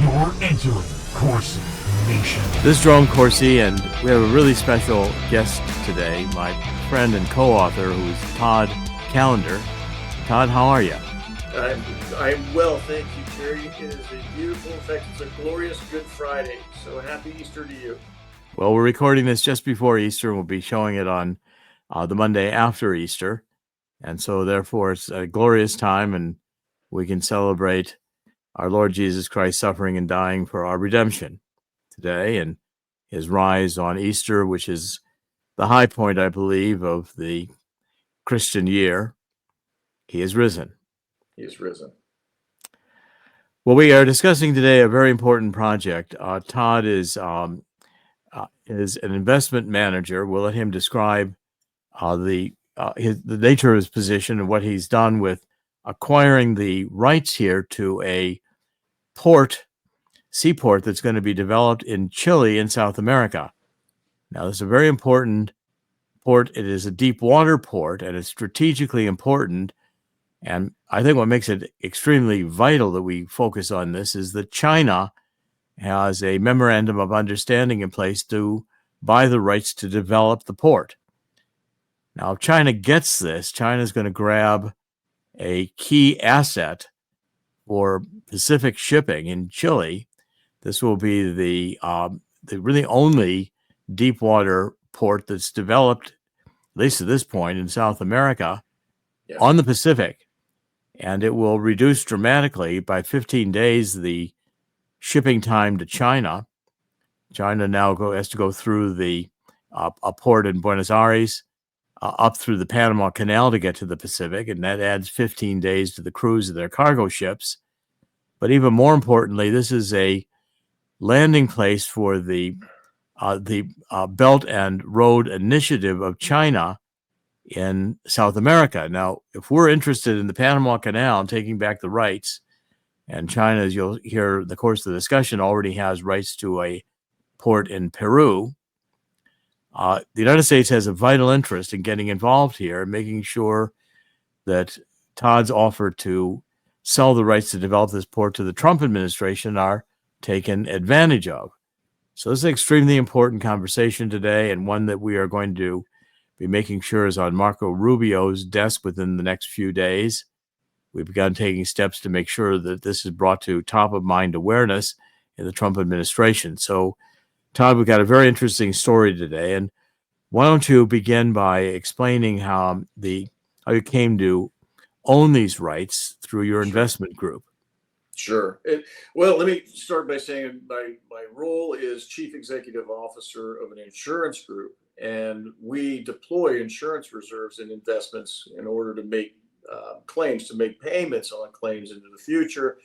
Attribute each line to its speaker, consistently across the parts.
Speaker 1: You're entering Corsi Nation.
Speaker 2: This is Jerome Corsi, and we have a really special guest today, my friend and co-author, who's Todd Calllender. Todd, how are you?
Speaker 3: I'm well, thank you, Terry. It is a beautiful, in fact, it's a glorious Good Friday. So happy Easter to you.
Speaker 2: Well, we're recording this just before Easter, and we'll be showing it on the Monday after Easter. And so, therefore, it's a glorious time, and we can celebrate our Lord Jesus Christ suffering and dying for our redemption today, and his rise on Easter, which is the high point, I believe, of the Christian year. He is risen.
Speaker 3: He is risen.
Speaker 2: Well, we are discussing today a very important project. Todd is an investment manager. We'll let him describe the nature of his position and what he's done with acquiring the rights here to a seaport that's going to be developed in Chile in South America. Now, this is a very important port. It is a deep water port, and it's strategically important. And I think what makes it extremely vital that we focus on this is that China has a memorandum of understanding in place to buy the rights to develop the port. Now, if China gets this, China is going to grab a key asset for Pacific shipping in Chile. This will be the really only deep water port that's developed, at least at this point, in South America, on the Pacific. And it will reduce dramatically by 15 days the shipping time to China. China now has to go through a port in Buenos Aires, up through the Panama Canal to get to the Pacific, and that adds 15 days to the cruise of their cargo ships. But even more importantly, this is a landing place for the Belt and Road Initiative of China in South America. Now, if we're interested in the Panama Canal and taking back the rights, and China, as you'll hear in the course of the discussion, already has rights to a port in Peru, the United States has a vital interest in getting involved here and making sure that Todd's offer to sell the rights to develop this port to the Trump administration are taken advantage of. So this is an extremely important conversation today, and one that we are going to be making sure is on Marco Rubio's desk within the next few days. We've begun taking steps to make sure that this is brought to top-of-mind awareness in the Trump administration. So, Todd, we've got a very interesting story today, and why don't you begin by explaining how you came to own these rights through your investment group?
Speaker 3: Sure. Well, let me start by saying my role is Chief Executive Officer of an insurance group, and we deploy insurance reserves and investments in order to make claims, to make payments on claims into the future.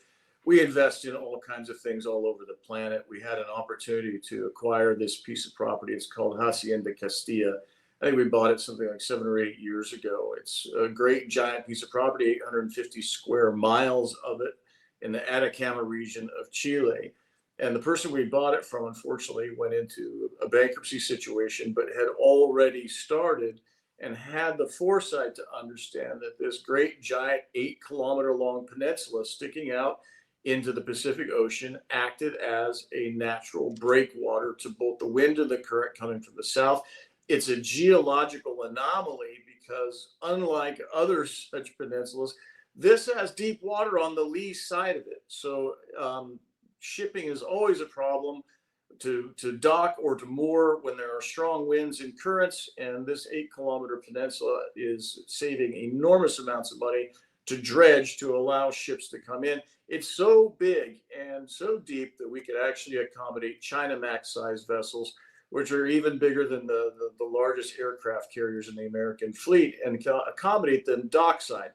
Speaker 3: We invest in all kinds of things all over the planet. We had an opportunity to acquire this piece of property. It's called Hacienda Castilla. I think we bought it something like 7 or 8 years ago. It's a great giant piece of property, 850 square miles of it in the Atacama region of Chile. And the person we bought it from, unfortunately, went into a bankruptcy situation, but had already started and had the foresight to understand that this great giant 8-kilometer long peninsula sticking out into the Pacific Ocean acted as a natural breakwater to both the wind and the current coming from the south. It's a geological anomaly because, unlike other such peninsulas, this has deep water on the lee side of it. So shipping is always a problem to dock or to moor when there are strong winds and currents. And this 8-kilometer peninsula is saving enormous amounts of money to dredge to allow ships to come in. It's so big and so deep that we could actually accommodate China Max-sized vessels, which are even bigger than the largest aircraft carriers in the American fleet, and can accommodate them dockside,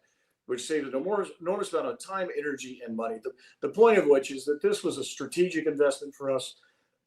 Speaker 3: which saves an enormous amount of time, energy, and money. The point of which is that this was a strategic investment for us.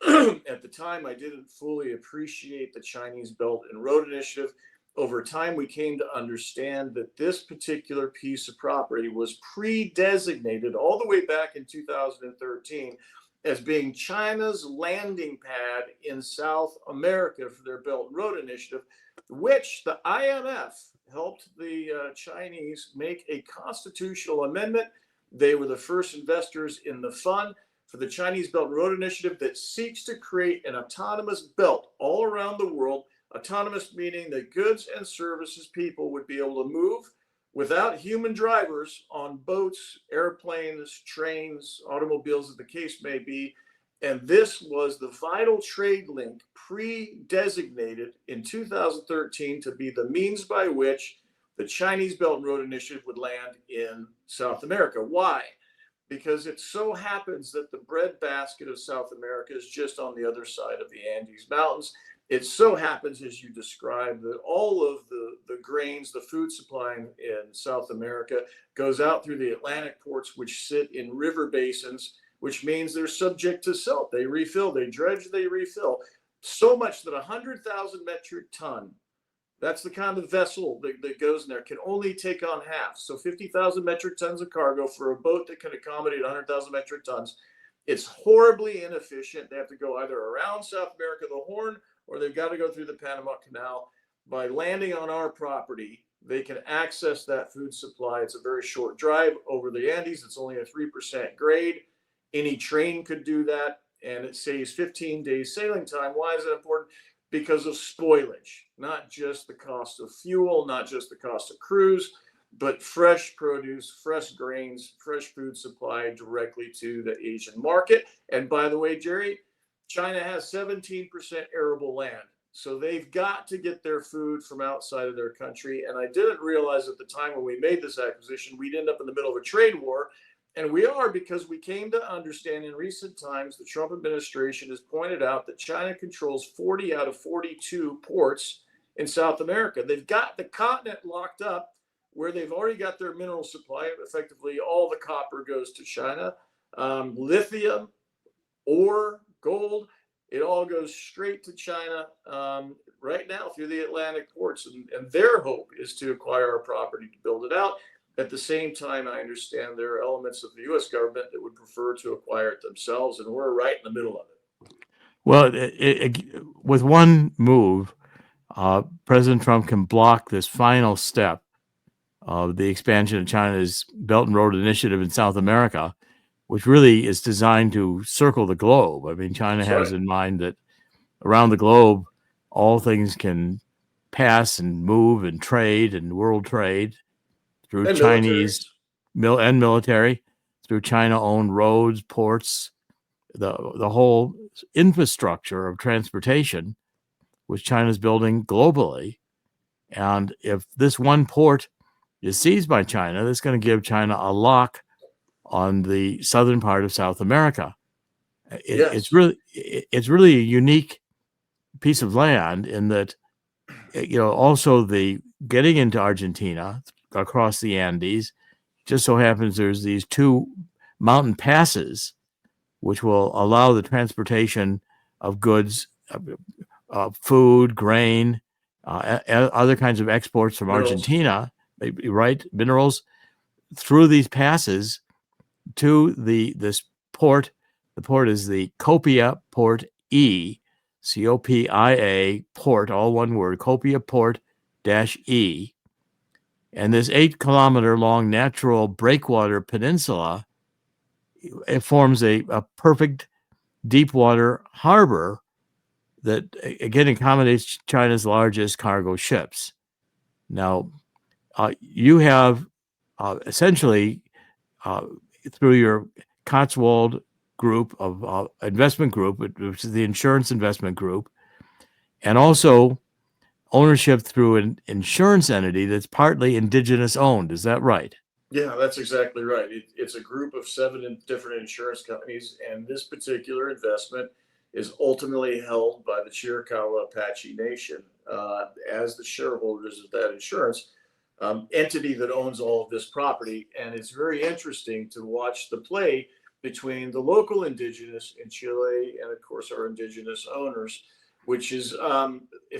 Speaker 3: At the time, I didn't fully appreciate the Chinese Belt and Road Initiative. Over time, we came to understand that this particular piece of property was pre-designated all the way back in 2013 as being China's landing pad in South America for their Belt and Road Initiative, which the IMF helped the Chinese make a constitutional amendment. They were the first investors in the fund. for the Chinese Belt and Road Initiative that seeks to create an autonomous belt all around the world. Autonomous meaning that goods and services people would be able to move without human drivers on boats, airplanes, trains, automobiles, as the case may be. And this was the vital trade link pre-designated in 2013 to be the means by which the Chinese Belt and Road Initiative would land in South America. Why? Because it so happens that the breadbasket of South America is just on the other side of the Andes Mountains. It so happens, as you described, that all of the grains, the food supply in South America goes out through the Atlantic ports, which sit in river basins, which means they're subject to silt. They refill, they dredge, they refill. So much that 100,000 metric ton, that's the kind of vessel that goes in there, can only take on half. So 50,000 metric tons of cargo for a boat that can accommodate 100,000 metric tons. It's horribly inefficient. They have to go either around South America, the Horn, or they've got to go through the Panama Canal. By landing on our property, they can access that food supply. It's a very short drive over the Andes. It's only a 3% grade. Any train could do that, and it saves 15 days sailing time. Why is that important? Because of spoilage, not just the cost of fuel, not just the cost of crews, but fresh produce, fresh grains, fresh food supply directly to the Asian market. And by the way, Jerry, China has 17% arable land. So they've got to get their food from outside of their country. And I didn't realize at the time when we made this acquisition, we'd end up in the middle of a trade war. And we are, because we came to understand in recent times, the Trump administration has pointed out that China controls 40 out of 42 ports in South America. They've got the continent locked up where they've already got their mineral supply. Effectively, all the copper goes to China. Lithium, ore, gold, it all goes straight to China right now through the Atlantic ports. And their hope is to acquire our property to build it out. At the same time, I understand there are elements of the U.S. government that would prefer to acquire it themselves, and we're right in the middle of it.
Speaker 2: Well, with one move, President Trump can block this final step of the expansion of China's Belt and Road Initiative in South America, which really is designed to circle the globe. I mean, China has in mind that around the globe, all things can pass and move and trade and world trade through
Speaker 3: And
Speaker 2: Chinese and military, through China-owned roads, ports, the whole infrastructure of transportation, which China's building globally. And if this one port is seized by China, that's going to give China a lock on the southern part of South America. It's really a unique piece of land in that, also the getting into Argentina across the Andes, just so happens there's these two mountain passes which will allow the transportation of goods, food, grain, other kinds of exports from Argentina, right, minerals, through these passes to this port. The port is the CopiaPort-E, COPIA port, all one word, CopiaPort-E. And this 8-kilometer long natural breakwater peninsula, it forms a perfect deep water harbor that, again, accommodates China's largest cargo ships. Now, you have essentially, through your Cotswold Group of investment group, which is the insurance investment group, and also ownership through an insurance entity that's partly indigenous owned. Is that right?
Speaker 3: Yeah, that's exactly right. It's a group of 7 different insurance companies, and this particular investment is ultimately held by the Chiricahua Apache Nation as the shareholders of that insurance entity that owns all of this property. And it's very interesting to watch the play between the local indigenous in Chile and, of course, our indigenous owners, which is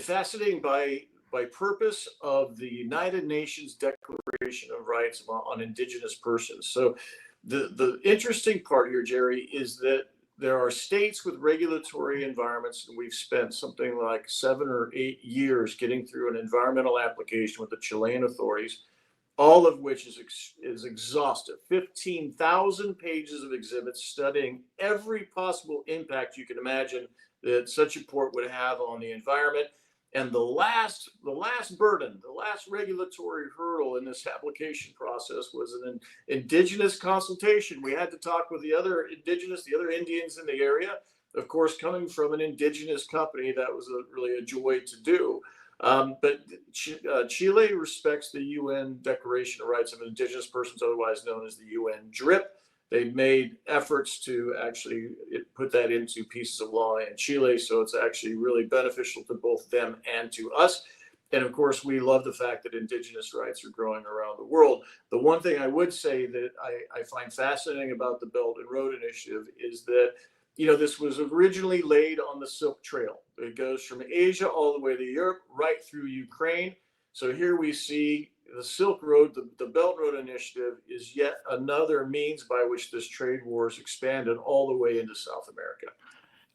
Speaker 3: fascinating by purpose of the United Nations Declaration of Rights on Indigenous Persons. So the interesting part here, Jerry, is that there are states with regulatory environments, and we've spent something like 7 or 8 years getting through an environmental application with the Chilean authorities. all of which is exhaustive. 15,000 pages of exhibits studying every possible impact you can imagine that such a port would have on the environment. And the last burden, the last regulatory hurdle in this application process was an indigenous consultation. We had to talk with the other indigenous, the other Indians in the area. Of course, coming from an indigenous company, that was really a joy to do. But Chile respects the UN Declaration of Rights of Indigenous Persons, otherwise known as the UN DRIP. They've made efforts to actually put that into pieces of law in Chile, so it's actually really beneficial to both them and to us. And of course, we love the fact that indigenous rights are growing around the world. The one thing I would say that I find fascinating about the Belt and Road Initiative is that, you know, this was originally laid on the Silk Trail. It goes from Asia all the way to Europe, right through Ukraine. So here we see the Silk Road, the Belt Road Initiative is yet another means by which this trade war is expanded all the way into South America.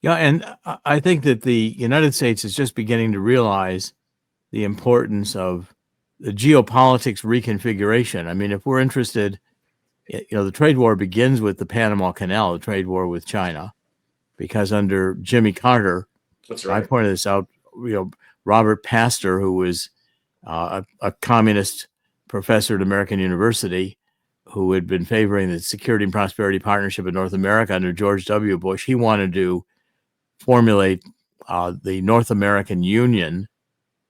Speaker 2: Yeah, and I think that the United States is just beginning to realize the importance of the geopolitics reconfiguration. I mean, if we're interested, you know, the trade war begins with the Panama Canal, the trade war with China, because under Jimmy Carter,
Speaker 3: That's right.
Speaker 2: I pointed this out, you know, Robert Pastor, who was a communist professor at American University, who had been favoring the Security and Prosperity Partnership in North America under George W. Bush, he wanted to formulate the North American Union,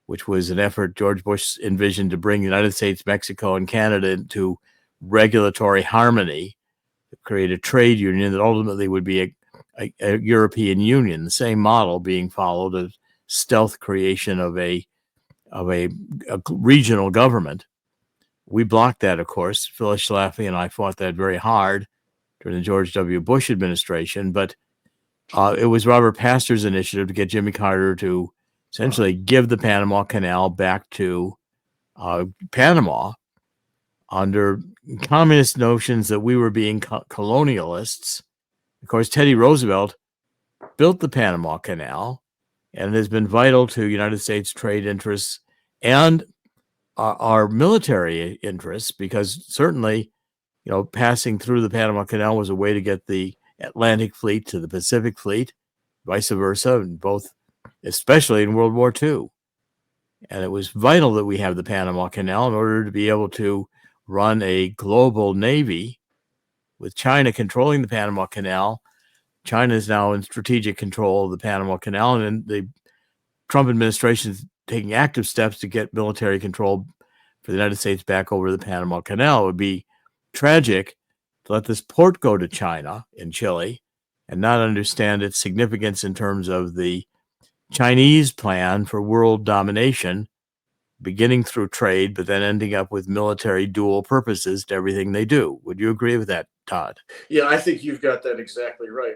Speaker 2: which was an effort George Bush envisioned to bring the United States, Mexico, and Canada into regulatory harmony, to create a trade union that ultimately would be a European Union, the same model being followed, a stealth creation of a regional government. We blocked that, of course. Phyllis Schlafly and I fought that very hard during the George W. Bush administration, but it was Robert Pastor's initiative to get Jimmy Carter to essentially give the Panama Canal back to Panama under communist notions that we were being colonialists. Of course, Teddy Roosevelt built the Panama Canal, and it has been vital to United States trade interests and our military interests, because certainly, you know, passing through the Panama Canal was a way to get the Atlantic Fleet to the Pacific Fleet, vice versa, and both, especially in World War II. And it was vital that we have the Panama Canal in order to be able to run a global navy. With China controlling the Panama Canal, China is now in strategic control of the Panama Canal, and the Trump administration is taking active steps to get military control for the United States back over the Panama Canal. It would be tragic to let this port go to China in Chile and not understand its significance in terms of the Chinese plan for world domination, beginning through trade, but then ending up with military dual purposes to everything they do. Would you agree with that, Todd?
Speaker 3: Yeah, I think you've got that exactly right.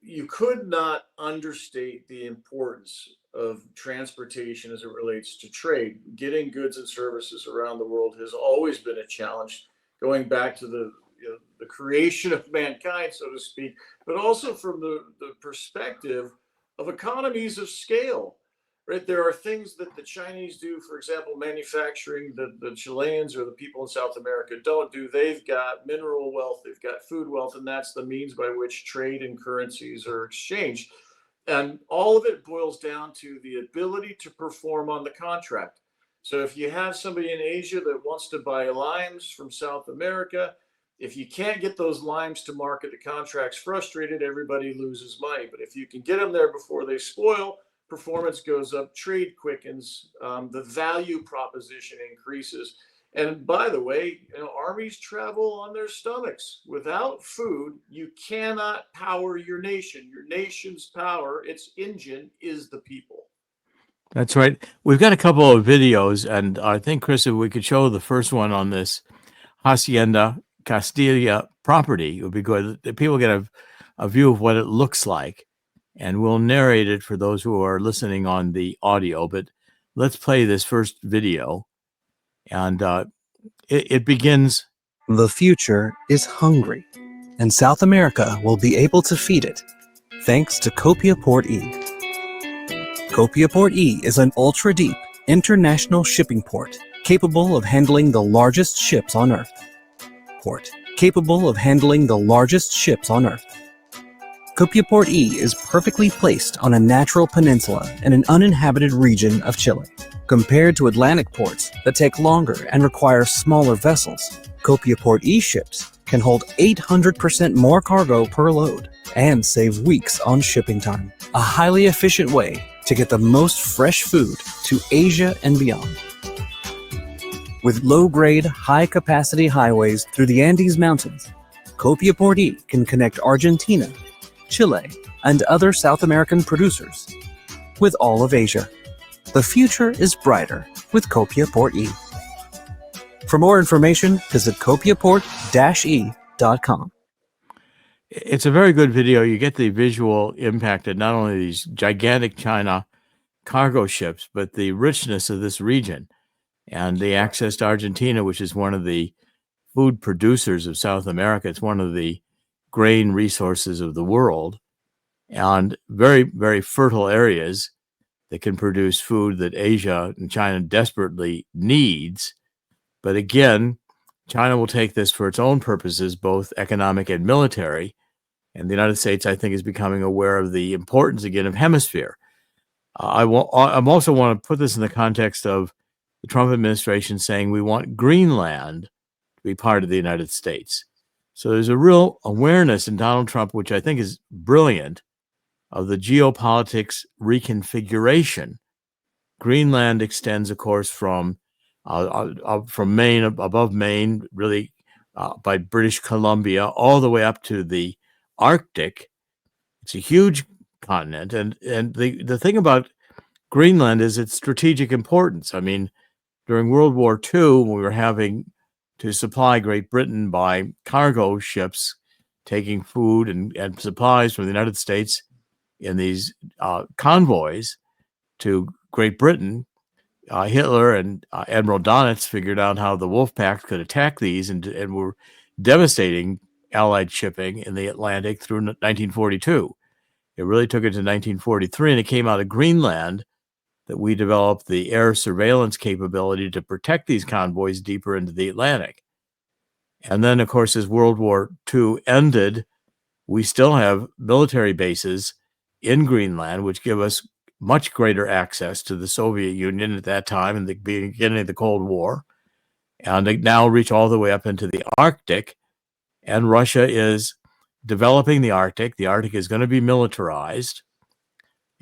Speaker 3: You could not understate the importance of transportation as it relates to trade. Getting goods and services around the world has always been a challenge, going back to the creation of mankind, so to speak, but also from the perspective of economies of scale. Right, there are things that the Chinese do, for example, manufacturing, that the Chileans or the people in South America don't do. They've got mineral wealth, they've got food wealth, and that's the means by which trade and currencies are exchanged. And all of it boils down to the ability to perform on the contract. So if you have somebody in Asia that wants to buy limes from South America, if you can't get those limes to market, the contract's frustrated, everybody loses money. But if you can get them there before they spoil, performance goes up, trade quickens, the value proposition increases. And by the way, armies travel on their stomachs. Without food, you cannot power your nation. Your nation's power, its engine, is the people.
Speaker 2: That's right. We've got a couple of videos, and I think, Chris, if we could show the first one on this Hacienda Castilla property, it would be good. People get a view of what it looks like. And we'll narrate it for those who are listening on the audio. But let's play this first video. And it begins.
Speaker 4: The future is hungry, and South America will be able to feed it thanks to CopiaPort-E. CopiaPort-E is an ultra-deep international shipping port capable of handling the largest ships on Earth. Port, capable of handling the largest ships on Earth. CopiaPort-E is perfectly placed on a natural peninsula in an uninhabited region of Chile. Compared to Atlantic ports that take longer and require smaller vessels, CopiaPort-E ships can hold 800% more cargo per load and save weeks on shipping time. A highly efficient way to get the most fresh food to Asia and beyond. With low-grade, high-capacity highways through the Andes Mountains, CopiaPort-E can connect Argentina, Chile, and other South American producers with all of Asia. The future is brighter with CopiaPort-E. For more information, visit CopiaPort-E.com.
Speaker 2: It's a very good video. You get the visual impact of not only these gigantic China cargo ships, but the richness of this region and the access to Argentina, which is one of the food producers of South America. It's one of the grain resources of the world, and very, very fertile areas that can produce food that Asia and China desperately needs. But again, China will take this for its own purposes, both economic and military. And the United States, I think, is becoming aware of the importance again of hemisphere. I also want to put this in the context of the Trump administration saying we want Greenland to be part of the United States. So there's a real awareness in Donald Trump, which I think is brilliant, of the geopolitics reconfiguration. Greenland extends, of course, from Maine, above Maine, really by British Columbia, all the way up to the Arctic. It's a huge continent, and the thing about Greenland is its strategic importance. I mean, during World War II, we were having to supply Great Britain by cargo ships taking food and supplies from the United States in these convoys to Great Britain. Hitler and Admiral Donitz figured out how the Wolf Pack could attack these and were devastating Allied shipping in the Atlantic through 1942. It really took it to 1943, and it came out of Greenland that we developed the air surveillance capability to protect these convoys deeper into the Atlantic. And then, of course, as World War II ended, we still have military bases in Greenland, which give us much greater access to the Soviet Union at that time in the beginning of the Cold War. And they now reach all the way up into the Arctic. And Russia is developing the Arctic. The Arctic is going to be militarized.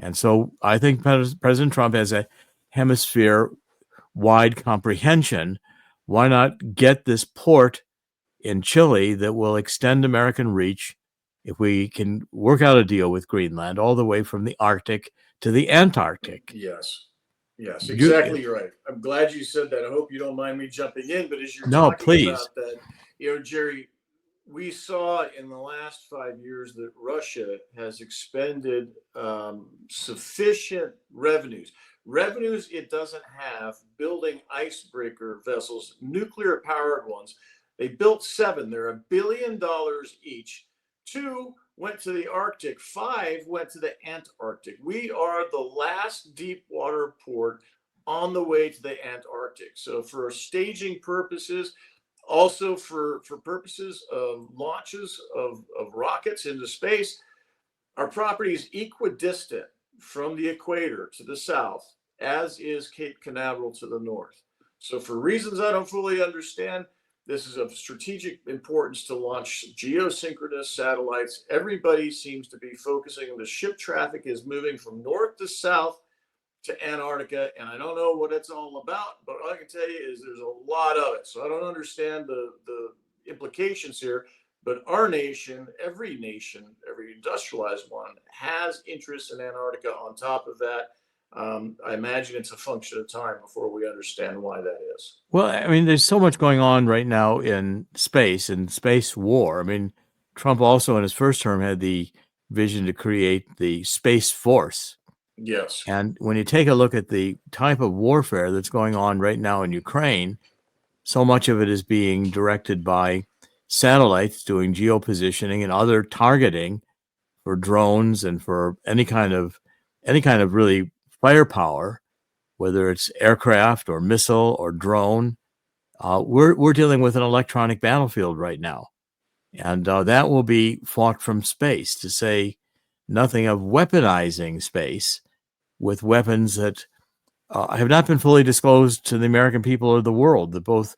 Speaker 2: And so I think President Trump has a hemisphere-wide comprehension. Why not get this port in Chile that will extend American reach if we can work out a deal with Greenland all the way from the Arctic to the Antarctic?
Speaker 3: Yes, exactly right. I'm glad you said that. I hope you don't mind me jumping in, but as you're talking about that, Jerry, we saw in the last 5 years that Russia has expended sufficient revenues it doesn't have building icebreaker vessels, nuclear powered ones. They built 7. They're $1 billion each. 2 went to the Arctic. 5 went to the Antarctic. We are the last deep water port on the way to the Antarctic. So for staging purposes, also for purposes of launches of rockets into space, our property is equidistant from the equator to the south, as is Cape Canaveral to the north. So for reasons I don't fully understand, this is of strategic importance to launch geosynchronous satellites. Everybody seems to be focusing on the ship traffic is moving from north to south to Antarctica, and I don't know what it's all about, but all I can tell you is there's a lot of it. So I don't understand the implications here, but our nation, every industrialized one, has interest in Antarctica. On top of that, I imagine it's a function of time before we understand why that is.
Speaker 2: Well, I mean, there's so much going on right now in space and space war. I mean, Trump also in his first term had the vision to create the Space Force.
Speaker 3: Yes.
Speaker 2: And when you take a look at the type of warfare that's going on right now in Ukraine, so much of it is being directed by satellites doing geopositioning and other targeting for drones and for any kind of really firepower whether it's aircraft or missile or drone. We're dealing with an electronic battlefield right now, and that will be fought from space, to say nothing of weaponizing space with weapons that have not been fully disclosed to the American people or the world, that both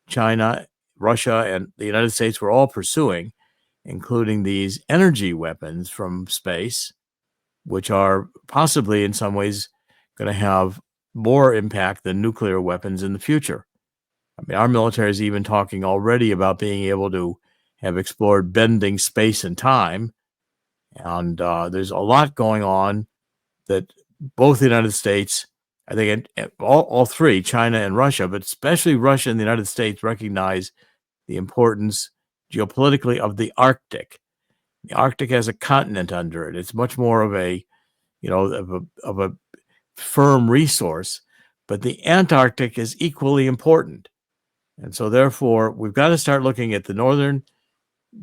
Speaker 2: China, Russia, and the United States were all pursuing, including these energy weapons from space, which are possibly in some ways going to have more impact than nuclear weapons in the future. I mean, our military is even talking already about being able to have explored bending space and time. And there's a lot going on that both the United States, I think all three, China and Russia, but especially Russia and the United States, recognize the importance geopolitically of the Arctic. The Arctic has a continent under it. It's much more of a, of a firm resource, but the Antarctic is equally important. And so therefore, we've got to start looking at the northern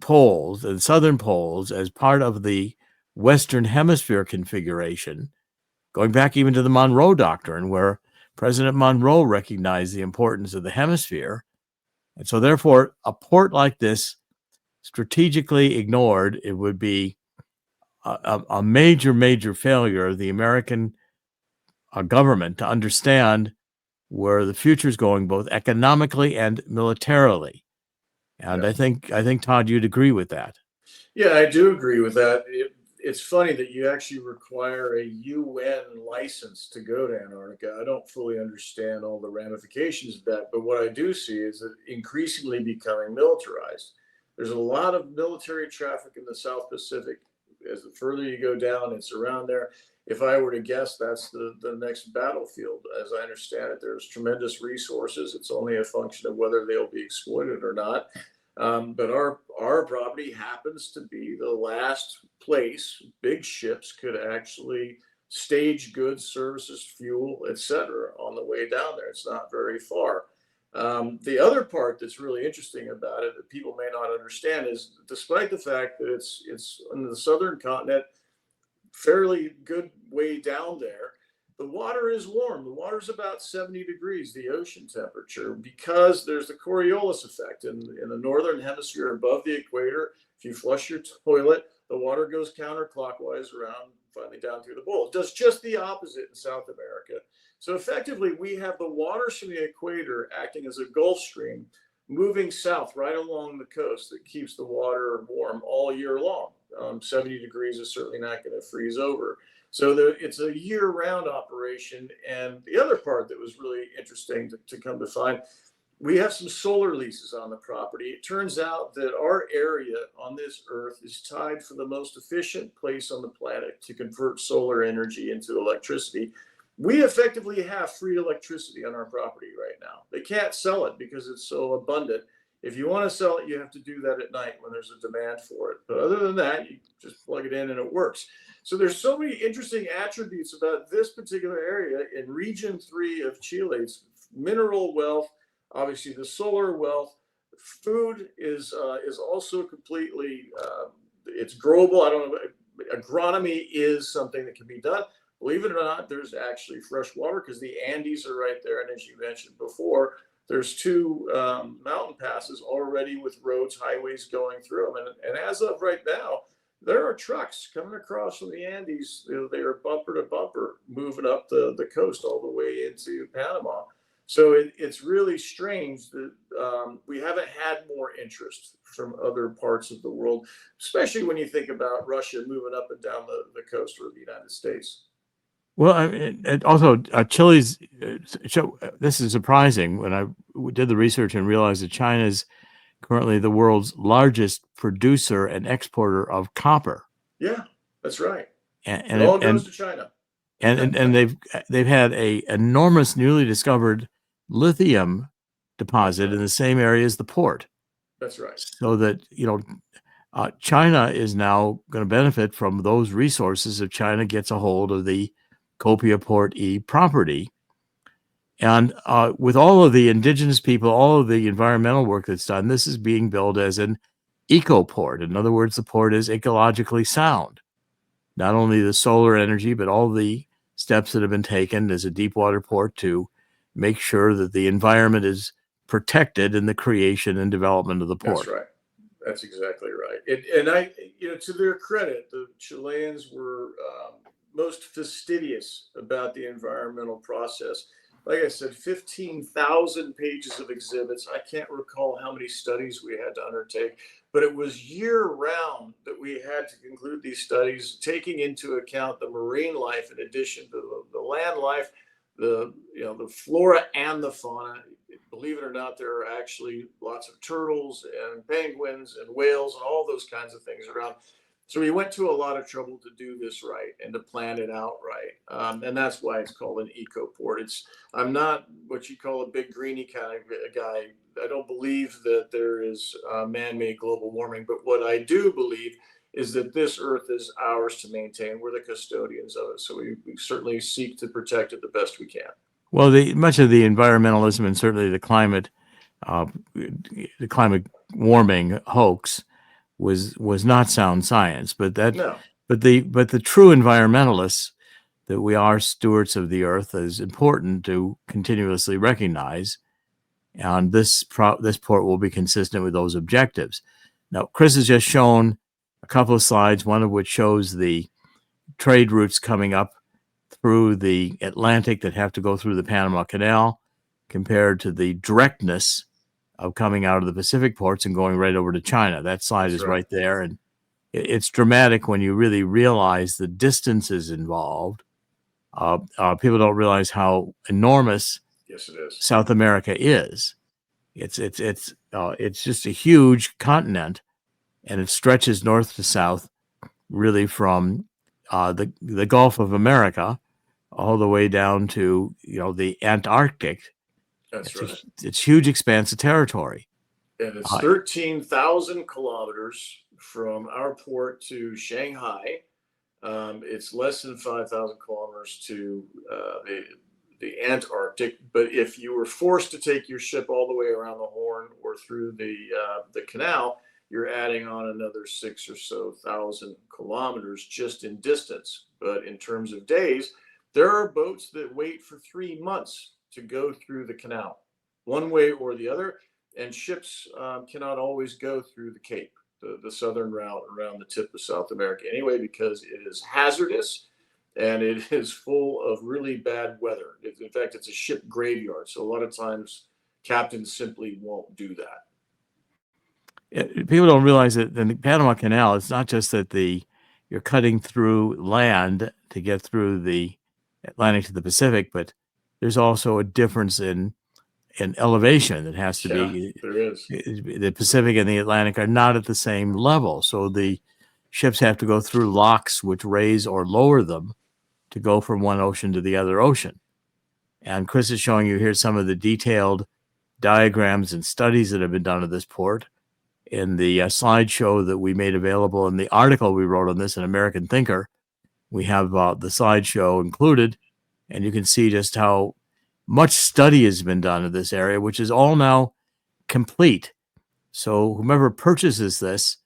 Speaker 2: poles and southern poles as part of the Western Hemisphere configuration, going back even to the Monroe Doctrine, where President Monroe recognized the importance of the hemisphere. And so therefore, a port like this, strategically ignored, it would be a major, major failure of the American government to understand where the future is going, both economically and militarily. And
Speaker 3: Yeah.
Speaker 2: I think Todd, you'd agree with that.
Speaker 3: Yeah, I do agree with that. It's funny that you actually require a UN license to go to Antarctica. I don't fully understand all the ramifications of that, but what I do see is that increasingly becoming militarized. There's a lot of military traffic in the South Pacific. As the further you go down, it's around there. If I were to guess, that's the next battlefield. As I understand it, there's tremendous resources. It's only a function of whether they'll be exploited or not. But our property happens to be the last place big ships could actually stage goods, services, fuel, etc. on the way down there. It's not very far. The other part that's really interesting about it that people may not understand is, despite the fact that it's on the southern continent, fairly good way down there, the water is warm. The water is about 70 degrees, the ocean temperature, because there's the Coriolis effect. In the northern hemisphere above the equator, if you flush your toilet, the water goes counterclockwise around, finally down through the bowl. It does just the opposite in South America. So effectively, we have the waters from the equator acting as a Gulf Stream, moving south right along the coast that keeps the water warm all year long. 70 degrees is certainly not going to freeze over. So it's a year-round operation. And the other part that was really interesting to come to find, we have some solar leases on the property. It turns out that our area on this earth is tied for the most efficient place on the planet to convert solar energy into electricity. We effectively have free electricity on our property right now. They can't sell it because it's so abundant. If you want to sell it, you have to do that at night when there's a demand for it. But other than that, you just plug it in and it works. So there's so many interesting attributes about this particular area in Region 3 of Chile. It's mineral wealth, obviously the solar wealth. Food is also completely, it's growable. I don't know, agronomy is something that can be done. Believe it or not, there's actually fresh water because the Andes are right there. And as you mentioned before, there's two mountain passes already with roads, highways going through them. And as of right now, there are trucks coming across from the Andes. They are bumper to bumper moving up the coast all the way into Panama. So it's really strange that we haven't had more interest from other parts of the world, especially when you think about Russia moving up and down the coast or the United States.
Speaker 2: Well, and also Chile's. This is surprising when I did the research and realized that China is currently the world's largest producer and exporter of copper.
Speaker 3: Yeah, that's right.
Speaker 2: And
Speaker 3: it all goes to China.
Speaker 2: And they've had a enormous newly discovered lithium deposit in the same area as the port.
Speaker 3: That's right.
Speaker 2: So that China is now going to benefit from those resources if China gets a hold of the CopiaPort-E property. And with all of the indigenous people, all of the environmental work that's done, this is being billed as an eco-port. In other words, the port is ecologically sound. Not only the solar energy, but all the steps that have been taken as a deep water port to make sure that the environment is protected in the creation and development of the port.
Speaker 3: That's right. That's exactly right. And to their credit, the Chileans were most fastidious about the environmental process. Like I said, 15,000 pages of exhibits. I can't recall how many studies we had to undertake, but it was year round that we had to conclude these studies, taking into account the marine life in addition to the land life, the flora and the fauna. Believe it or not, there are actually lots of turtles and penguins and whales and all those kinds of things around. So we went to a lot of trouble to do this right and to plan it out right. And that's why it's called an eco port. I'm not what you call a big greenie kind of a guy. I don't believe that there is man-made global warming, but what I do believe is that this earth is ours to maintain. We're the custodians of it. So we certainly seek to protect it the best we can.
Speaker 2: Well, much of the environmentalism and certainly the climate warming hoax was not sound science, but the true environmentalists, that we are stewards of the earth, is important to continuously recognize, and this port will be consistent with those objectives. Now, Chris has just shown a couple of slides, one of which shows the trade routes coming up through the Atlantic that have to go through the Panama Canal, compared to the directness of coming out of the Pacific ports and going right over to China. That slide is right there. And it's dramatic when you really realize the distances involved. People don't realize how enormous South America is. It's just a huge continent, and it stretches north to south, really from the Gulf of America all the way down to the Antarctic.
Speaker 3: That's right.
Speaker 2: It's huge expanse of territory.
Speaker 3: And it's 13,000 kilometers from our port to Shanghai. It's less than 5,000 kilometers to the Antarctic. But if you were forced to take your ship all the way around the Horn or through the canal, you're adding on another 6,000 or so kilometers just in distance. But in terms of days, there are boats that wait for 3 months to go through the canal, one way or the other. And ships cannot always go through the Cape, the southern route around the tip of South America anyway, because it is hazardous and it is full of really bad weather. In fact, it's a ship graveyard. So a lot of times captains simply won't do that.
Speaker 2: People don't realize that in the Panama Canal, it's not just that you're cutting through land to get through the Atlantic to the Pacific, but there's also a difference in elevation that has to be.
Speaker 3: There is.
Speaker 2: The Pacific and the Atlantic are not at the same level, so the ships have to go through locks which raise or lower them to go from one ocean to the other ocean. And Chris is showing you here some of the detailed diagrams and studies that have been done at this port. In the slideshow that we made available in the article we wrote on this in American Thinker, we have the slideshow included, and you can see just how much study has been done in this area, which is all now complete. So whomever purchases this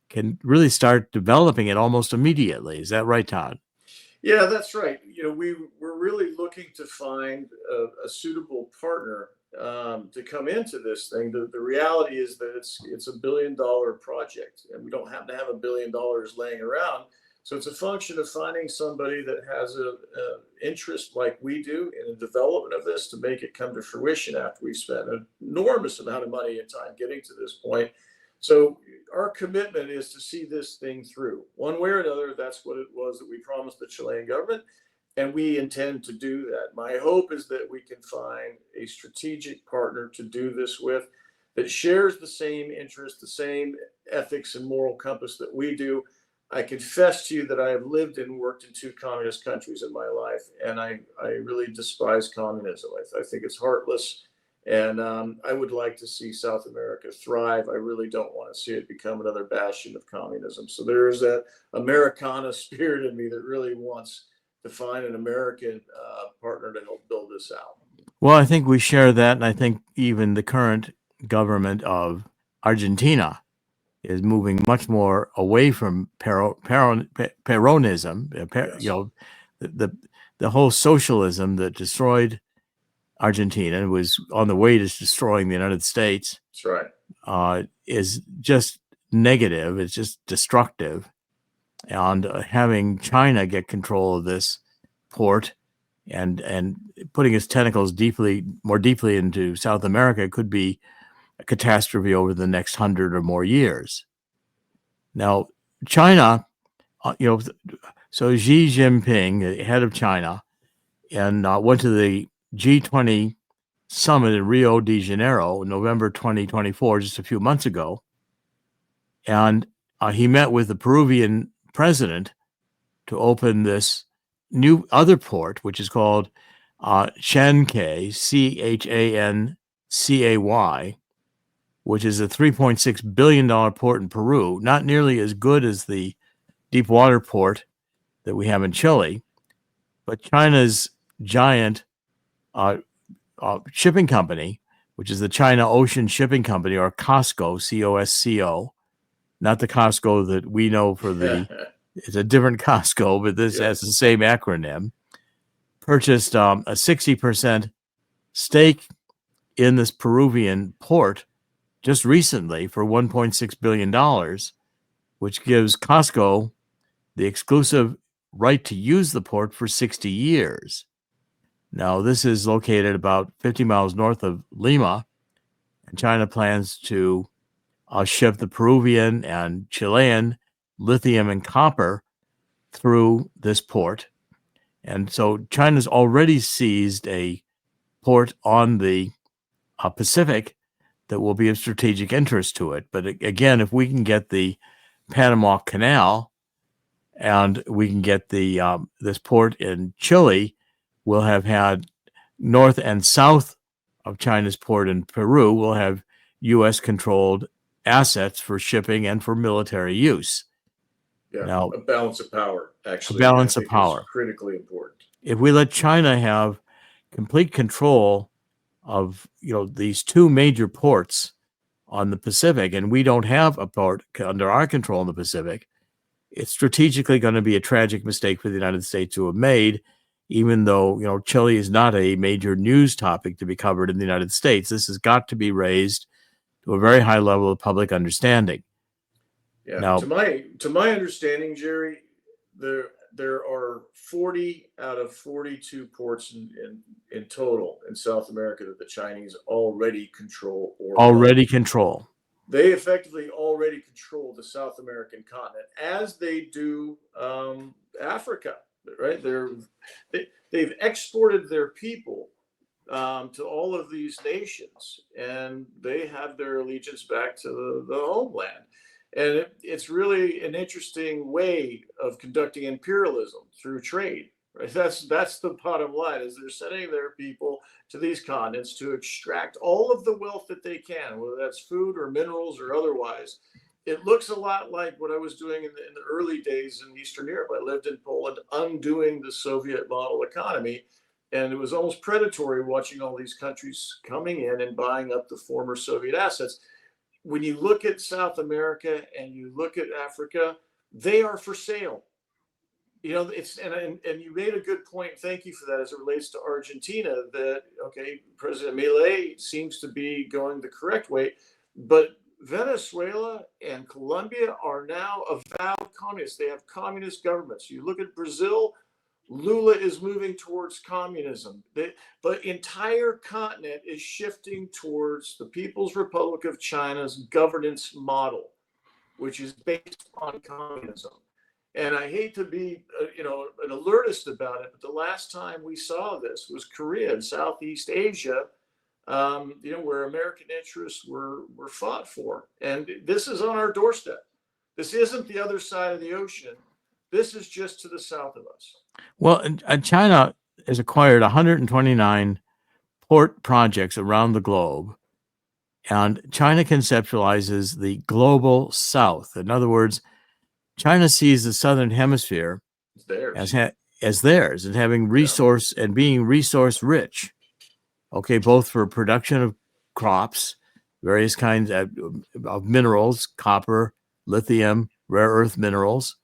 Speaker 2: can really start developing it almost immediately. Is that right, Todd?
Speaker 3: Yeah, that's right. We're really looking to find a suitable partner to come into this thing. The reality is that it's $1 billion project, and we don't happen to have $1 billion laying around. So it's a function of finding somebody that has an interest like we do in the development of this to make it come to fruition after we've spent an enormous amount of money and time getting to this point. So our commitment is to see this thing through one way or another. That's what it was that we promised the Chilean government, and we intend to do that. My hope is that we can find a strategic partner to do this with that shares the same interest, the same ethics and moral compass that we do. I confess to you that I have lived and worked in 2 communist countries in my life, and I really despise communism. I think it's heartless, and I would like to see South America thrive. I really don't want to see it become another bastion of communism. So there is that Americana spirit in me that really wants to find an American partner to help build this out.
Speaker 2: Well, I think we share that, and I think even the current government of Argentina is moving much more away from Peronism.
Speaker 3: Yes.
Speaker 2: The the whole socialism that destroyed Argentina and was on the way to destroying the United States
Speaker 3: That's right.
Speaker 2: is just negative. It's just destructive. And having China get control of this port and putting its tentacles more deeply into South America could be a catastrophe over the next 100 or more years. Now, China, so Xi Jinping, the head of China, and went to the G20 summit in Rio de Janeiro in November 2024, just a few months ago. And he met with the Peruvian president to open this new other port, which is called Chancay, Chancay, which is a $3.6 billion port in Peru, not nearly as good as the deep water port that we have in Chile, but China's giant shipping company, which is the China Ocean Shipping Company, or COSCO, C-O-S-C-O, not the Costco that we know for it's a different Costco, but this has the same acronym, purchased a 60% stake in this Peruvian port just recently for $1.6 billion, which gives Costco the exclusive right to use the port for 60 years. Now, this is located about 50 miles north of Lima, and China plans to ship the Peruvian and Chilean lithium and copper through this port. And so China's already seized a port on the Pacific that will be of strategic interest to it. But again, if we can get the Panama Canal and we can get the this port in Chile, we'll have had north and south of China's port in Peru, we'll have U.S.-controlled assets for shipping and for military use.
Speaker 3: Yeah,
Speaker 2: now,
Speaker 3: a balance of power, actually.
Speaker 2: A balance of power.
Speaker 3: Is critically important.
Speaker 2: If we let China have complete control of these two major ports on the Pacific, and we don't have a port under our control in the Pacific, it's strategically going to be a tragic mistake for the United States to have made, even though Chile is not a major news topic to be covered in the United States. This has got to be raised to a very high level of public understanding.
Speaker 3: Yeah.
Speaker 2: Now,
Speaker 3: to my understanding, Jerry, there are 40 out of 42 ports in total in South America that the Chinese already control. They effectively already control the South American continent, as they do Africa. Right? They've exported their people to all of these nations, and they have their allegiance back to the homeland. And it's really an interesting way of conducting imperialism through trade. Right? That's the bottom line, is they're sending their people to these continents to extract all of the wealth that they can, whether that's food or minerals or otherwise. It looks a lot like what I was doing in the early days in Eastern Europe. I lived in Poland, undoing the Soviet model economy. And it was almost predatory watching all these countries coming in and buying up the former Soviet assets. When you look at South America and you look at Africa, they are for sale. And you made a good point. Thank you for that. As it relates to Argentina, that President Milei seems to be going the correct way, but Venezuela and Colombia are now avowed communists. They have communist governments. You look at Brazil, Lula is moving towards communism. The entire continent is shifting towards the People's Republic of China's governance model, which is based on communism. And I hate to be, an alertist about it, but the last time we saw this was Korea and Southeast Asia, where American interests were fought for. And this is on our doorstep. This isn't the other side of the ocean. This is just to the south of us.
Speaker 2: Well, and China has acquired 129 port projects around the globe, and China conceptualizes the global south. In other words, China sees the Southern Hemisphere as theirs and having resource and being resource rich. Okay, both for production of crops, various kinds of minerals, copper, lithium, rare earth minerals,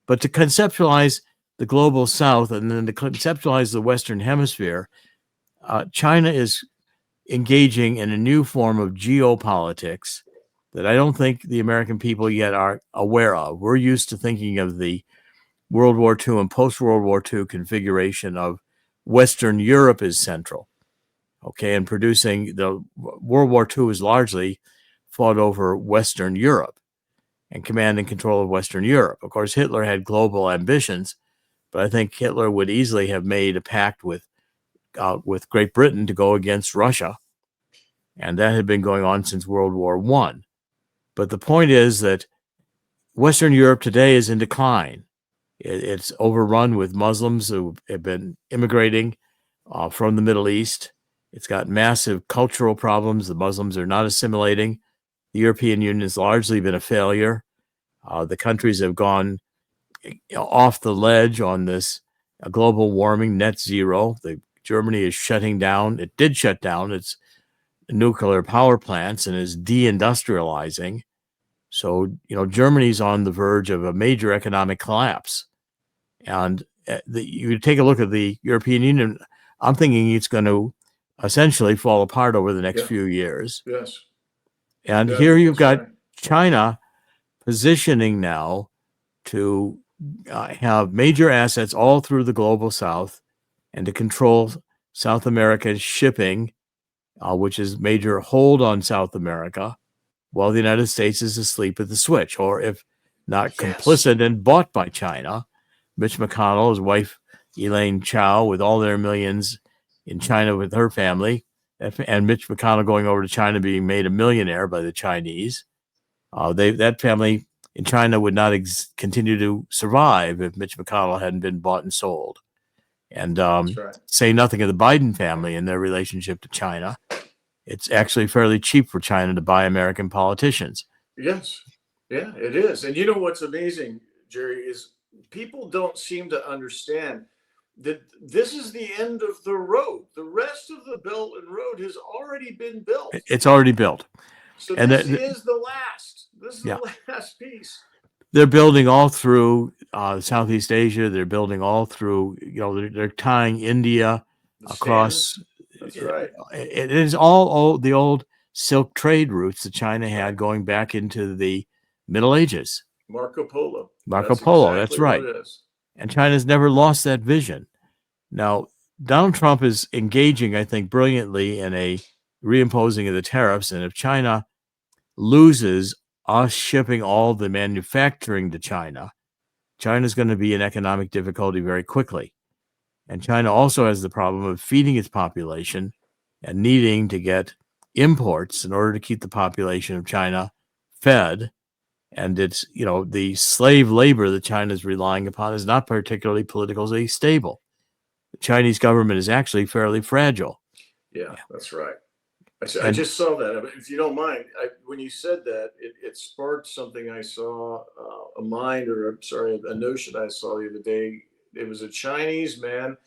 Speaker 2: but to conceptualize the global south and then to conceptualize the Western Hemisphere, China is engaging in a new form of geopolitics that I don't think the American people yet are aware of. We're used to thinking of the World War II and post-World War II configuration of Western Europe as central. Okay, and producing the World War II is largely fought over Western Europe and command and control of Western Europe. Of course, Hitler had global ambitions, but I think Hitler would easily have made a pact with Great Britain to go against Russia, and that had been going on since World War I. But the point is that Western Europe today is in decline. It's overrun with Muslims who have been immigrating from the Middle East. It's got massive cultural problems. The Muslims are not assimilating. The European Union has largely been a failure. The countries have gone off the ledge on this global warming, net zero. Germany is shutting down. It did shut down its nuclear power plants and is deindustrializing. So, Germany's on the verge of a major economic collapse. And you take a look at the European Union, I'm thinking it's going to essentially fall apart over the next few years.
Speaker 3: Yes.
Speaker 2: And here you've got China positioning now to have major assets all through the global south and to control South America's shipping, which is major hold on South America, while the United States is asleep at the switch, or if not complicit and bought by China. Mitch McConnell, his wife Elaine Chao, with all their millions in China with her family, and Mitch McConnell going over to China being made a millionaire by the Chinese. That family in China would not continue to survive if Mitch McConnell hadn't been bought and sold. And say nothing of the Biden family and their relationship to China. It's actually fairly cheap for China to buy American politicians.
Speaker 3: Yes. Yeah, it is. And you know what's amazing, Jerry, is people don't seem to understand that this is the end of the road. The rest of the Belt and Road has already been built.
Speaker 2: It's already built.
Speaker 3: So and this is the last. This is the last piece.
Speaker 2: They're building all through Southeast Asia. They're building all through, they're tying India across.
Speaker 3: That's right.
Speaker 2: It is all the old silk trade routes that China had going back into the Middle Ages.
Speaker 3: Marco Polo.
Speaker 2: That's right. And China's never lost that vision. Now, Donald Trump is engaging, I think, brilliantly in a reimposing of the tariffs. And if China loses us shipping all the manufacturing to China, China's going to be in economic difficulty very quickly. And China also has the problem of feeding its population and needing to get imports in order to keep the population of China fed. And it's, the slave labor that China is relying upon is not particularly politically stable. The Chinese government is actually fairly fragile.
Speaker 3: Yeah, that's right. I just saw that. If you don't mind, when you said that, it sparked something I saw, a notion I saw the other day. It was a Chinese man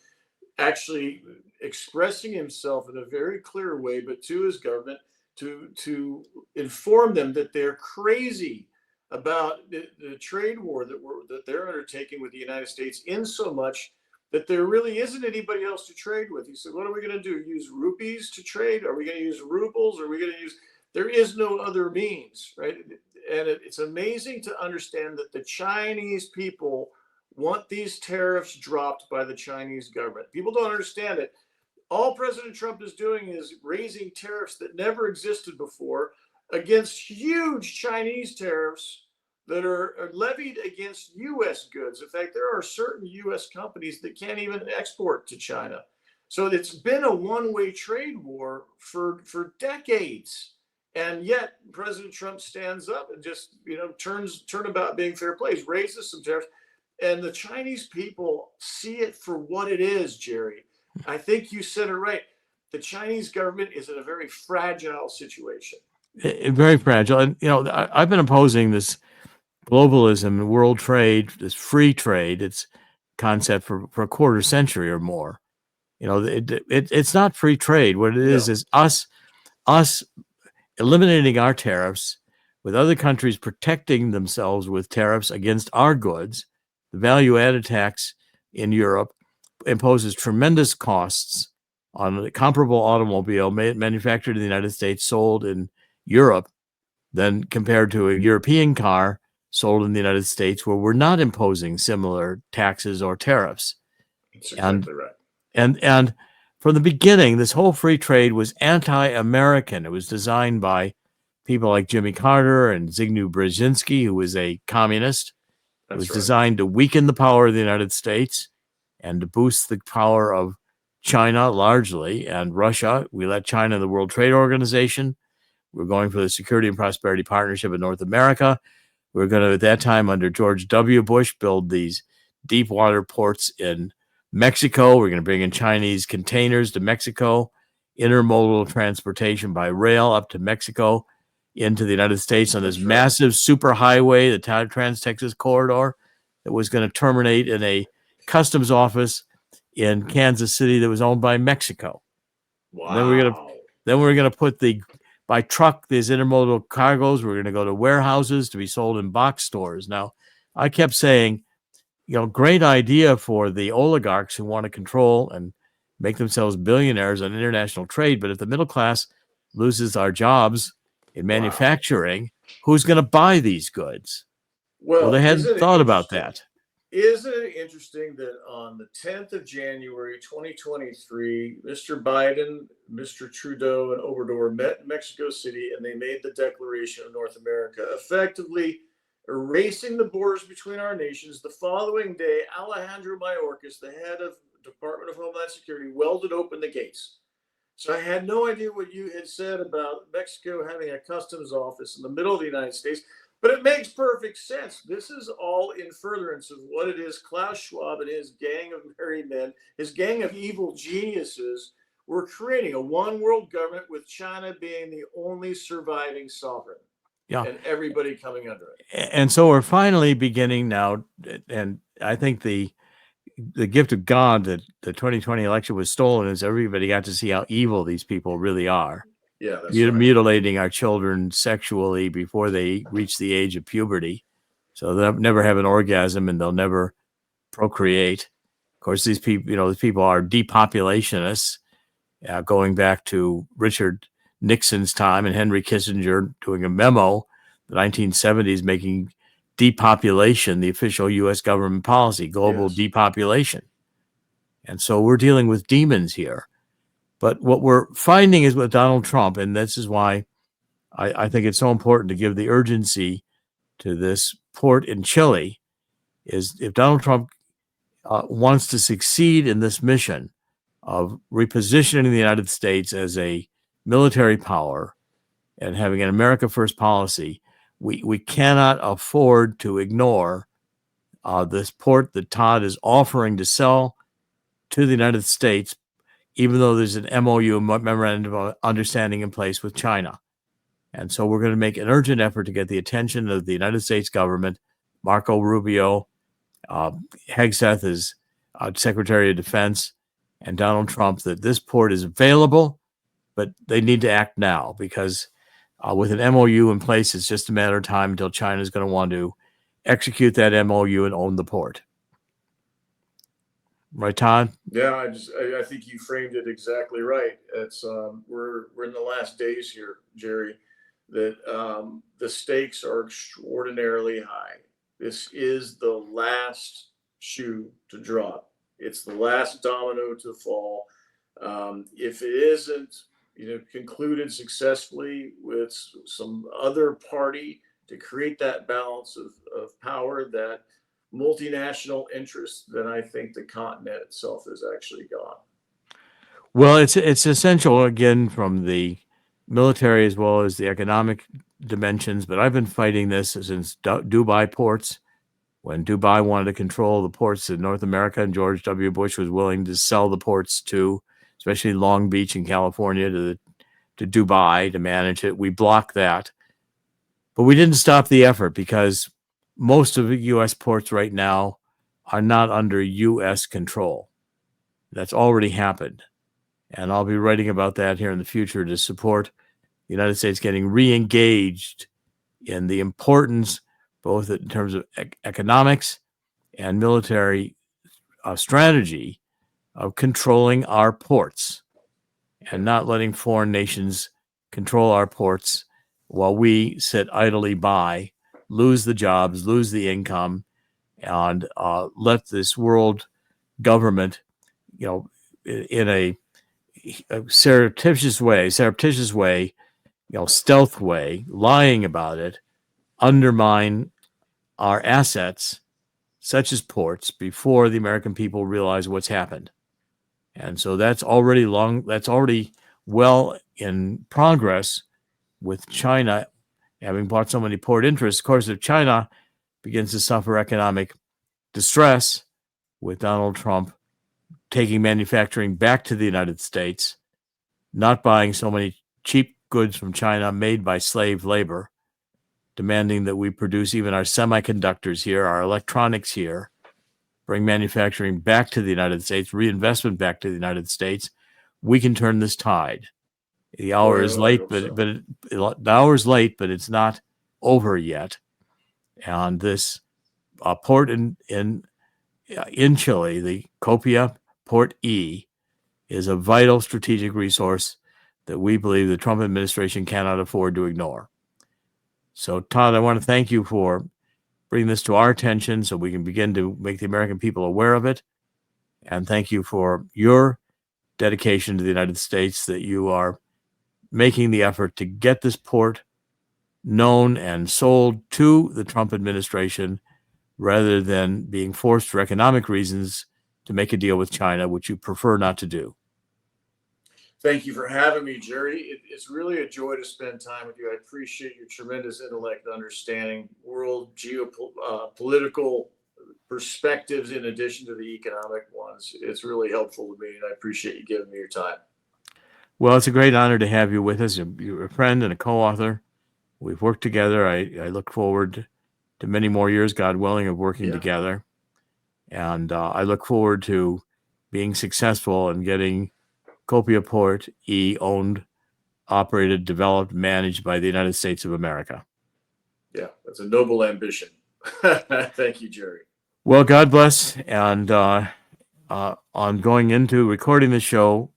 Speaker 3: actually expressing himself in a very clear way, but to his government to inform them that they're crazy about the trade war that they're undertaking with the United States, in so much that there really isn't anybody else to trade with. He said, what are we going to do? Use rupees to trade? Are we going to use rubles? Are we going to use, there is no other means, right? And it's amazing to understand that the Chinese people want these tariffs dropped by the Chinese government. People don't understand it. All President Trump is doing is raising tariffs that never existed before against huge Chinese tariffs that are levied against U.S. goods. In fact, there are certain U.S. companies that can't even export to China. So it's been a one-way trade war for decades. And yet President Trump stands up and just, turn about being fair play, raises some tariffs. And the Chinese people see it for what it is, Jerry. I think you said it right. The Chinese government is in a very fragile situation.
Speaker 2: Very fragile. And, I've been opposing this globalism, world trade, this free trade, its concept for a quarter century or more. It's not free trade. What it is us eliminating our tariffs, with other countries protecting themselves with tariffs against our goods. The value-added tax in Europe imposes tremendous costs on a comparable automobile manufactured in the United States, sold in Europe, than compared to a European car sold in the United States, where we're not imposing similar taxes or tariffs.
Speaker 3: That's exactly right.
Speaker 2: And from the beginning, this whole free trade was anti-American. It was designed by people like Jimmy Carter and Zbigniew Brzezinski, who was a communist. It was designed to weaken the power of the United States and to boost the power of China largely, and Russia. We let China in the World Trade Organization. We're going for the Security and Prosperity Partnership in North America. We're going to, at that time, under George W. Bush, build these deep water ports in Mexico. We're going to bring in Chinese containers to Mexico, intermodal transportation by rail up to Mexico, into the United States on this massive superhighway, the Trans-Texas Corridor, that was going to terminate in a customs office in Kansas City that was owned by Mexico.
Speaker 3: Wow.
Speaker 2: Then we're going to put by truck these intermodal cargoes. We're going to go to warehouses to be sold in box stores. Now, I kept saying, great idea for the oligarchs who want to control and make themselves billionaires on international trade. But if the middle class loses our jobs in manufacturing, who's going to buy these goods? Well, they hadn't thought about that.
Speaker 3: Isn't it interesting that on the 10th of January, 2023, Mr. Biden, Mr. Trudeau, and Obrador met in Mexico City, and they made the Declaration of North America, effectively erasing the borders between our nations. The following day, Alejandro Mayorkas, the head of Department of Homeland Security, welded open the gates. So I had no idea what you had said about Mexico having a customs office in the middle of the United States. But it makes perfect sense. This is all in furtherance of what it is Klaus Schwab and his gang of merry men, his gang of evil geniuses, were creating a one world government with China being the only surviving sovereign. Yeah. And everybody coming under it.
Speaker 2: And so we're finally beginning now, and I think the gift of God that the 2020 election was stolen is everybody got to see how evil these people really are.
Speaker 3: Yeah, that's right.
Speaker 2: Mutilating our children sexually before they reach the age of puberty, so they'll never have an orgasm and they'll never procreate. Of course, these people are depopulationists, going back to Richard Nixon's time and Henry Kissinger doing a memo, the 1970s, making depopulation the official U.S. government policy, global depopulation. And so we're dealing with demons here. But what we're finding is with Donald Trump, and this is why I think it's so important to give the urgency to this port in Chile, is if Donald Trump wants to succeed in this mission of repositioning the United States as a military power and having an America First policy, we cannot afford to ignore this port that Todd is offering to sell to the United States, even though there's an MOU, a Memorandum of Understanding, in place with China. And so we're going to make an urgent effort to get the attention of the United States government, Marco Rubio, Hegseth is Secretary of Defense, and Donald Trump, that this port is available, but they need to act now, because with an MOU in place, it's just a matter of time until China is going to want to execute that MOU and own the port. Right, Todd?
Speaker 3: Yeah, I think you framed it exactly right. It's we're in the last days here, Jerry, that the stakes are extraordinarily high. This is the last shoe to drop. It's the last domino to fall. If it isn't, concluded successfully with some other party to create that balance of power, that multinational interest, then I think the continent itself is actually gone.
Speaker 2: Well, it's essential, again, from the military as well as the economic dimensions. But I've been fighting this since Dubai ports, when Dubai wanted to control the ports in North America, and George W. Bush was willing to sell the ports to, especially Long Beach in California, to Dubai to manage it. We blocked that, but we didn't stop the effort, because most of the U.S. ports right now are not under U.S. control. That's already happened. And I'll be writing about that here in the future to support the United States getting re-engaged in the importance, both in terms of economics and military strategy of controlling our ports and not letting foreign nations control our ports while we sit idly by, lose the jobs, lose the income, and let this world government, in a surreptitious way, stealth way, lying about it, undermine our assets, such as ports, before the American people realize what's happened. And so that's already well in progress with China having bought so many port interests. Of course, if China begins to suffer economic distress with Donald Trump taking manufacturing back to the United States, not buying so many cheap goods from China made by slave labor, demanding that we produce even our semiconductors here, our electronics here, bring manufacturing back to the United States, reinvestment back to the United States, we can turn this tide. The hour is late, but the hour is late, but it's not over yet. And this port in Chile, the CopiaPort-E, is a vital strategic resource that we believe the Trump administration cannot afford to ignore. So, Todd, I want to thank you for bringing this to our attention so we can begin to make the American people aware of it. And thank you for your dedication to the United States, that you are making the effort to get this port known and sold to the Trump administration rather than being forced for economic reasons to make a deal with China, which you prefer not to do.
Speaker 3: Thank you for having me, Jerry. It's really a joy to spend time with you. I appreciate your tremendous intellect and understanding world geopolitical perspectives in addition to the economic ones. It's really helpful to me, and I appreciate you giving me your time.
Speaker 2: Well, it's a great honor to have you with us. You're a friend and a co-author. We've worked together. I look forward to many more years, God willing, of working together. And I look forward to being successful in getting CopiaPort-E owned, operated, developed, managed by the United States of America.
Speaker 3: Yeah, that's a noble ambition. Thank you, Jerry.
Speaker 2: Well, God bless. And on going into recording the show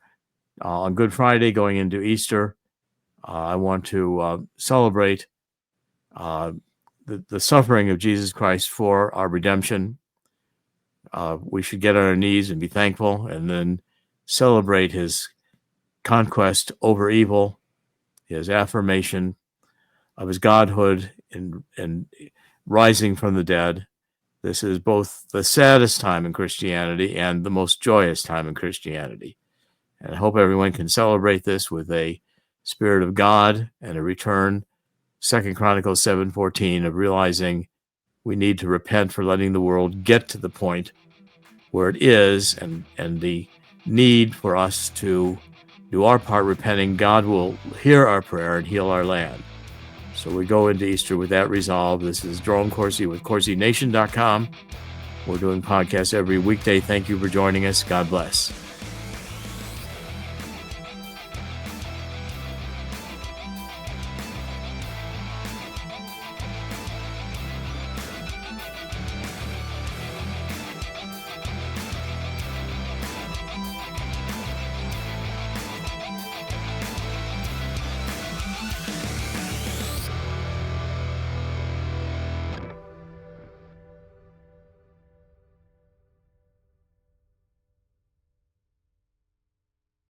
Speaker 2: on Good Friday, going into Easter, I want to celebrate the suffering of Jesus Christ for our redemption. We should get on our knees and be thankful, and then celebrate his conquest over evil, his affirmation of his godhood and rising from the dead. This is both the saddest time in Christianity and the most joyous time in Christianity. And I hope everyone can celebrate this with a spirit of God and a return, 2 Chronicles 7:14, of realizing we need to repent for letting the world get to the point where it is, and the need for us to do our part repenting. God will hear our prayer and heal our land. So we go into Easter with that resolve. This is Jerome Corsi with CorsiNation.com. We're doing podcasts every weekday. Thank you for joining us. God bless.